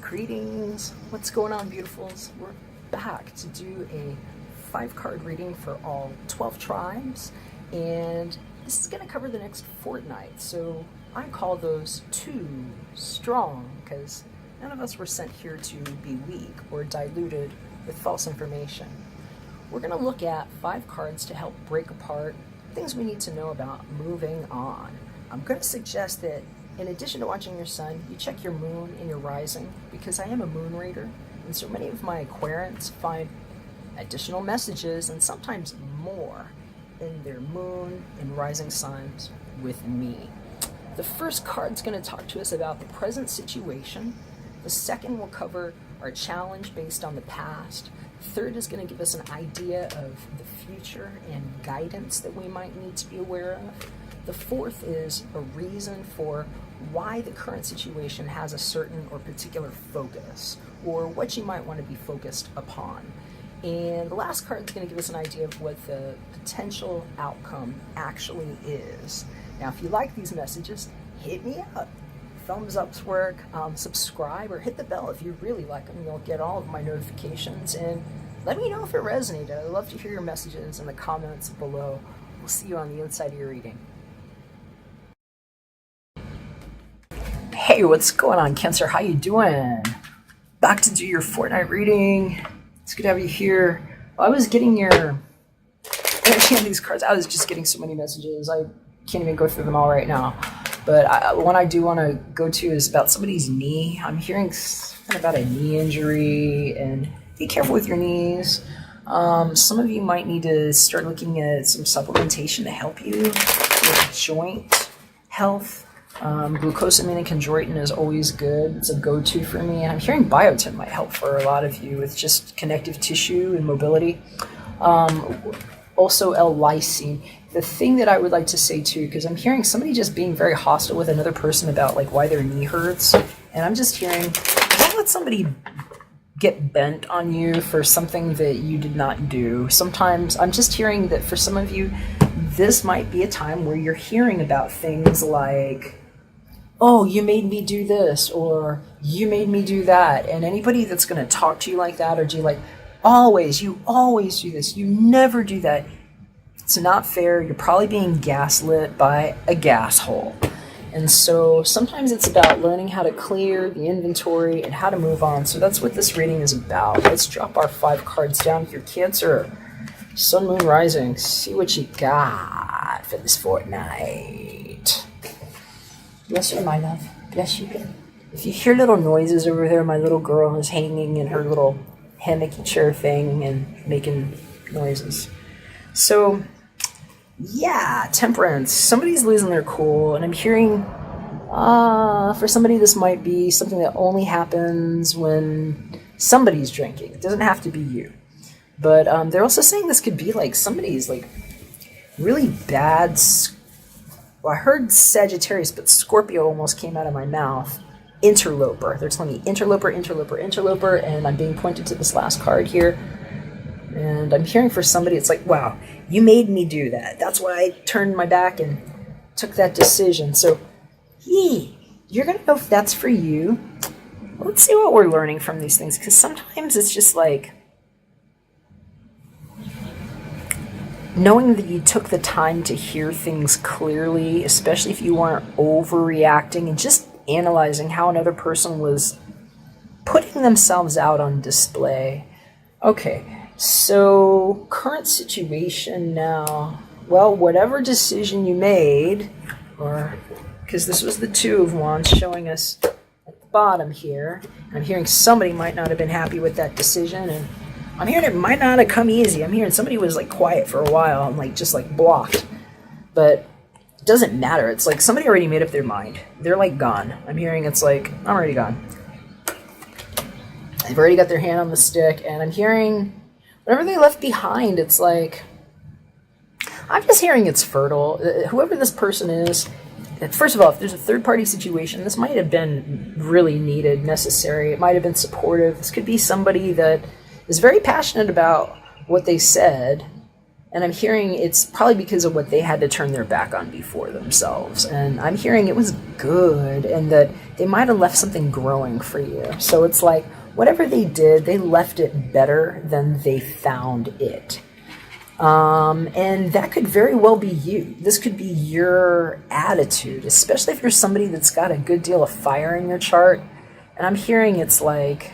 Greetings, what's going on, beautifuls? We're back to do a 5-card reading for all 12 tribes, and this is going to cover the next fortnight. So I call those 2 strong, because none of us were sent here to be weak or diluted with false information. We're going to look at 5 cards to help break apart things we need to know about moving on. I'm going to suggest that in addition to watching your sun, you check your moon and your rising, because I am a moon reader, and so many of my Aquarians find additional messages and sometimes more in their moon and rising signs with me. The first card's going to talk to us about the present situation. The second will cover our challenge based on the past. The third is going to give us an idea of the future and guidance that we might need to be aware of. The fourth is a reason for why the current situation has a certain or particular focus, or what you might want to be focused upon. And the last card is going to give us an idea of what the potential outcome actually is. Now, if you like these messages, hit me up. Thumbs ups work, subscribe, or hit the bell if you really like them. You'll get all of my notifications, and let me know if it resonated. I'd love to hear your messages in the comments below. We'll see you on the inside of your reading. Hey, what's going on, Cancer? How you doing? Back to do your fortnight reading. It's good to have you here. Well, I was getting these cards. I was just getting so many messages. I can't even go through them all right now. But one I do want to go to is about somebody's knee. I'm hearing something about a knee injury, and be careful with your knees. Some of you might need to start looking at some supplementation to help you with joint health. Glucosamine and chondroitin is always good. It's a go-to for me. And I'm hearing biotin might help for a lot of you with just connective tissue and mobility. Also L-lysine. The thing that I would like to say too, because I'm hearing somebody just being very hostile with another person about like why their knee hurts. And I'm just hearing, don't let somebody get bent on you for something that you did not do. Sometimes I'm just hearing that for some of you, this might be a time where you're hearing about things like, oh, you made me do this, or you made me do that. And anybody that's going to talk to you like that, or do like, you always do this, you never do that. It's not fair. You're probably being gaslit by a gas hole. And so sometimes it's about learning how to clear the inventory and how to move on. So that's what this reading is about. Let's drop our 5 cards down here. Cancer, Sun, Moon, Rising. See what you got for this fortnight. Bless you, my love. Bless you. If you hear little noises over there, my little girl is hanging in her little hammocky chair thing and making noises. So, yeah, Temperance. Somebody's losing their cool, and I'm hearing, for somebody this might be something that only happens when somebody's drinking. It doesn't have to be you. But they're also saying this could be like somebody's like really bad. Well, I heard Sagittarius, but Scorpio almost came out of my mouth. Interloper. They're telling me interloper, and I'm being pointed to this last card here. And I'm hearing for somebody, it's like, wow, you made me do that. That's why I turned my back and took that decision. So, you're going to know if that's for you. Let's see what we're learning from these things, because sometimes it's just like, knowing that you took the time to hear things clearly, especially if you weren't overreacting and just analyzing how another person was putting themselves out on display. Okay, so current situation now. Well, whatever decision you made, or because this was the 2 of Wands showing us at the bottom here. I'm hearing somebody might not have been happy with that decision, and I'm hearing it might not have come easy. I'm hearing somebody was like quiet for a while and like just like blocked. But it doesn't matter. It's like somebody already made up their mind. They're like gone. I'm hearing it's like, I'm already gone. They've already got their hand on the stick, and I'm hearing whatever they left behind, it's like, I'm just hearing it's fertile. Whoever this person is, first of all, if there's a third-party situation, this might have been really needed, necessary. It might have been supportive. This could be somebody that is very passionate about what they said, And I'm hearing it's probably because of what they had to turn their back on before themselves. And I'm hearing it was good and that they might have left something growing for you. So it's like whatever they did, they left it better than they found it. And that could very well be you. This could be your attitude, especially if you're somebody that's got a good deal of fire in your chart. And I'm hearing it's like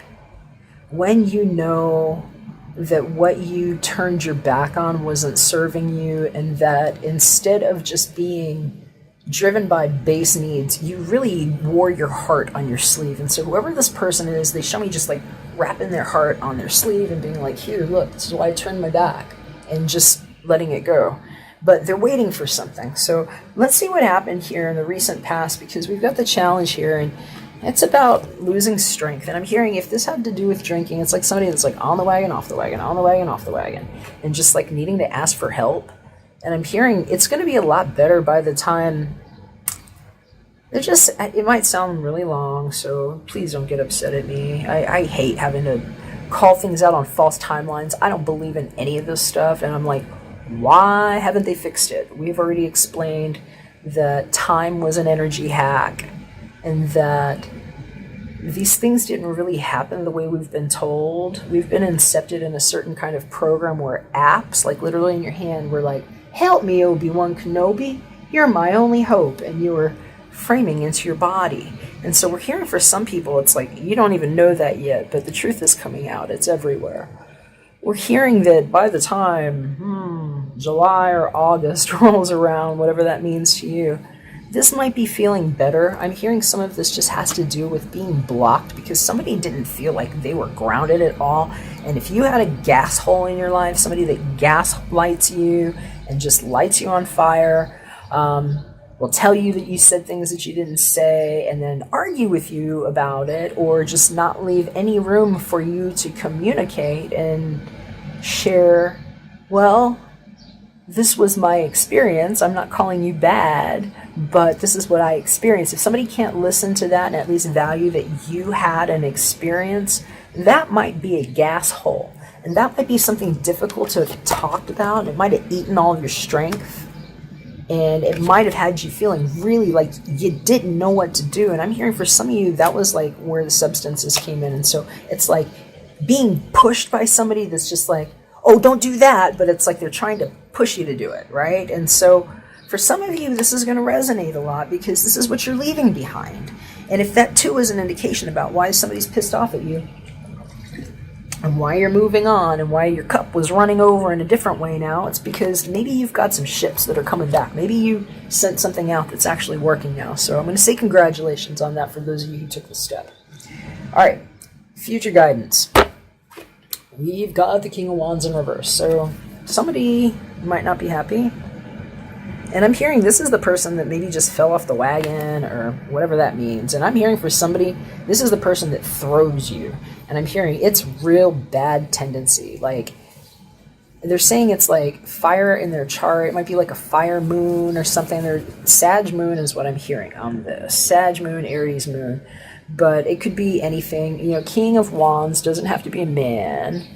when you know that what you turned your back on wasn't serving you, and that instead of just being driven by base needs, you really wore your heart on your sleeve. And so whoever this person is, they show me just like wrapping their heart on their sleeve and being like, here, look, this is why I turned my back, and just letting it go. But they're waiting for something. So let's see what happened here in the recent past, because we've got the challenge here, and it's about losing strength. And I'm hearing if this had to do with drinking, it's like somebody that's like on the wagon, off the wagon, on the wagon, off the wagon, and just like needing to ask for help. And I'm hearing it's going to be a lot better by the time. It might sound really long, so please don't get upset at me. I hate having to call things out on false timelines. I don't believe in any of this stuff. And I'm like, why haven't they fixed it? We've already explained that time was an energy hack, and that these things didn't really happen the way we've been told. We've been incepted in a certain kind of program where apps, like literally in your hand, were like, help me, Obi-Wan Kenobi, you're my only hope, and you were framing into your body. And so we're hearing for some people, it's like, you don't even know that yet, but the truth is coming out. It's everywhere. We're hearing that by the time July or August rolls around, whatever that means to you, this might be feeling better. I'm hearing some of this just has to do with being blocked because somebody didn't feel like they were grounded at all. And if you had a gas hole in your life, somebody that gaslights you and just lights you on fire, will tell you that you said things that you didn't say and then argue with you about it, or just not leave any room for you to communicate and share, well, this was my experience. I'm not calling you bad, but this is what I experienced. If somebody can't listen to that and at least value that you had an experience, that might be a gas hole. And that might be something difficult to have talked about. It might have eaten all of your strength. And it might have had you feeling really like you didn't know what to do. And I'm hearing for some of you, that was like where the substances came in. And so it's like being pushed by somebody that's just like, oh, don't do that. But it's like they're trying to push you to do it, right? And so for some of you, this is going to resonate a lot because this is what you're leaving behind. And if that too is an indication about why somebody's pissed off at you and why you're moving on and why your cup was running over in a different way now, it's because maybe you've got some ships that are coming back. Maybe you sent something out that's actually working now. So I'm going to say congratulations on that for those of you who took the step. All right, future guidance. We've got the King of Wands in reverse. So somebody might not be happy. And I'm hearing this is the person that maybe just fell off the wagon or whatever that means. And I'm hearing for somebody, this is the person that throws you. And I'm hearing it's real bad tendency. Like, they're saying it's like fire in their chart. It might be like a fire moon or something. Their Sag moon is what I'm hearing on this. Sag moon, Aries moon. But it could be anything. You know, King of Wands doesn't have to be a man.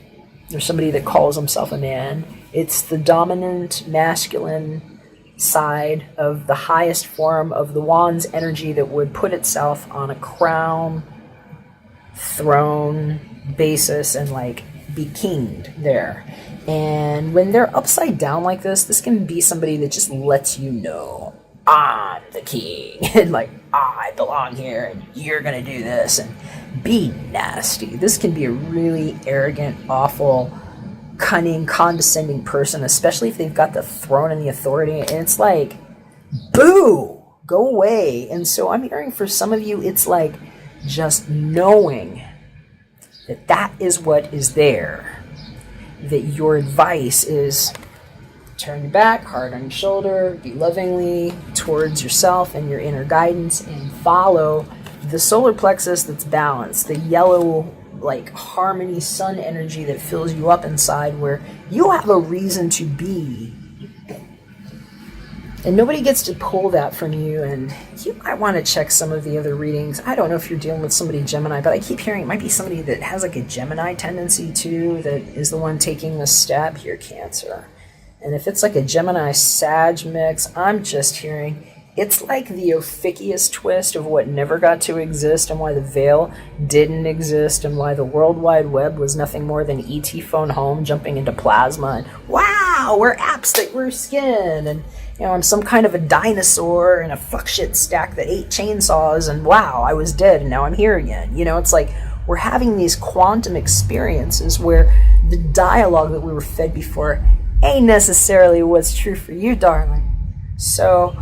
There's somebody that calls himself a man. It's the dominant masculine side of the highest form of the Wands energy that would put itself on a crown, throne basis and like be kinged there. And when they're upside down like this can be somebody that just lets you know, I'm the king, and like, I belong here, and you're gonna do this, and be nasty. This can be a really arrogant, awful, cunning, condescending person, especially if they've got the throne and the authority, and it's like, boo, go away. And so I'm hearing for some of you, it's like just knowing that that is what is there, that your advice is turn your back, heart on your shoulder, be lovingly towards yourself and your inner guidance, and follow the solar plexus that's balanced, the yellow like harmony sun energy that fills you up inside, where you have a reason to be. And nobody gets to pull that from you. And you might want to check some of the other readings. I don't know if you're dealing with somebody Gemini, but I keep hearing it might be somebody that has like a Gemini tendency too, that is the one taking the step here, Cancer. And if it's like a Gemini-Sag mix, I'm just hearing it's like the Ophiuchus twist of what never got to exist and why the veil didn't exist and why the World Wide Web was nothing more than E.T. phone home jumping into plasma and wow, we're apps that grew skin and I'm some kind of a dinosaur in a fuck shit stack that ate chainsaws and wow, I was dead and now I'm here again. It's like we're having these quantum experiences where the dialogue that we were fed before ain't necessarily what's true for you, darling. So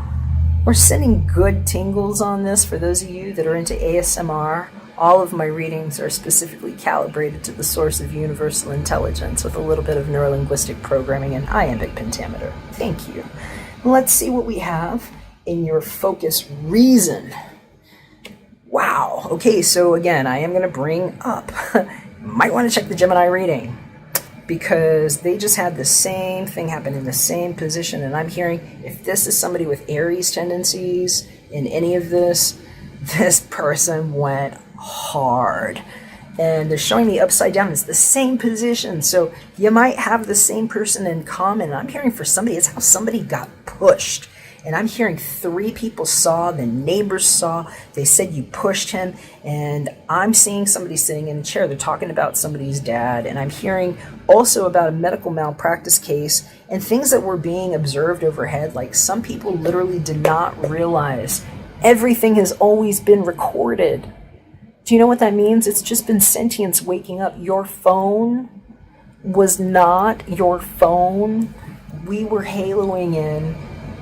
we're sending good tingles on this for those of you that are into ASMR. All of my readings are specifically calibrated to the source of universal intelligence with a little bit of neurolinguistic programming and iambic pentameter. Thank you. Let's see what we have in your focus reason. Wow. Okay, so again, I am going to bring up, might want to check the Gemini reading, because they just had the same thing happen in the same position. And I'm hearing if this is somebody with Aries tendencies in any of this person went hard. And they're showing the upside down. It's the same position. So you might have the same person in common. I'm hearing for somebody, it's how somebody got pushed. And I'm hearing 3 people saw, the neighbors saw, they said you pushed him, and I'm seeing somebody sitting in a chair. They're talking about somebody's dad, and I'm hearing also about a medical malpractice case and things that were being observed overhead. Like some people literally did not realize everything has always been recorded. Do you know what that means? It's just been sentience waking up. Your phone was not your phone. We were haloing in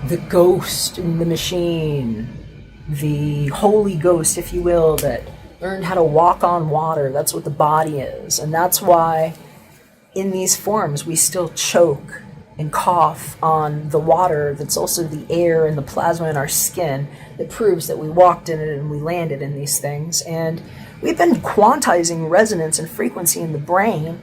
the ghost in the machine, the Holy Ghost, if you will, that learned how to walk on water. That's what the body is. And that's why in these forms we still choke and cough on the water that's also the air and the plasma in our skin that proves that we walked in it and we landed in these things. And we've been quantizing resonance and frequency in the brain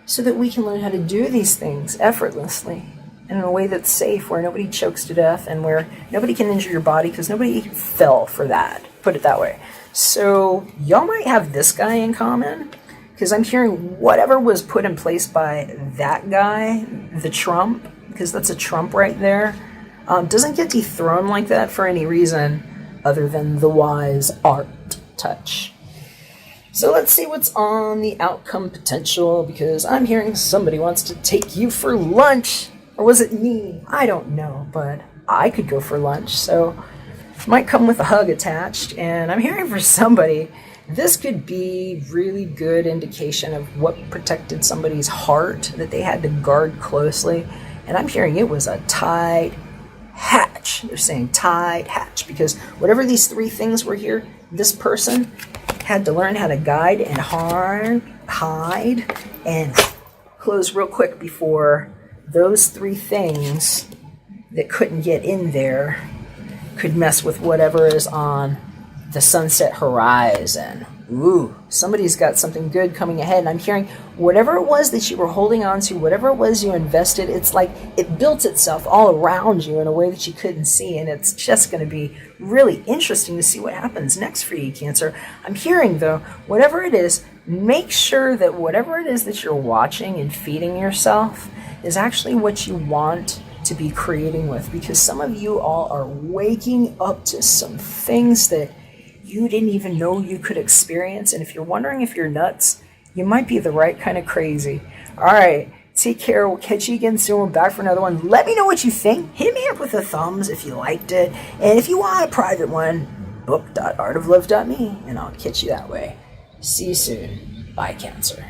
so that we can learn how to do these things effortlessly and in a way that's safe, where nobody chokes to death and where nobody can injure your body because nobody fell for that. Put it that way. So y'all might have this guy in common, because I'm hearing whatever was put in place by that guy, the Trump, because that's a Trump right there, doesn't get dethroned like that for any reason other than the wise art touch. So let's see what's on the outcome potential, because I'm hearing somebody wants to take you for lunch. Or was it me? I don't know, but I could go for lunch, so it might come with a hug attached. And I'm hearing for somebody, this could be really good indication of what protected somebody's heart that they had to guard closely. And I'm hearing it was a tight hatch. They're saying tight hatch, because whatever these 3 things were here, this person had to learn how to guide and hide and close real quick before those 3 things that couldn't get in there could mess with whatever is on the sunset horizon. Ooh, somebody's got something good coming ahead. And I'm hearing whatever it was that you were holding on to, whatever it was you invested, it's like it built itself all around you in a way that you couldn't see. And it's just going to be really interesting to see what happens next for you, Cancer. I'm hearing, though, whatever it is, make sure that whatever it is that you're watching and feeding yourself is actually what you want to be creating with, because some of you all are waking up to some things that you didn't even know you could experience. And if you're wondering if you're nuts, you might be the right kind of crazy. All right, take care. We'll catch you again soon. We're back for another one. Let me know what you think. Hit me up with a thumbs if you liked it. And if you want a private one, book.artoflove.me, and I'll catch you that way. See you soon. Bye, Cancer.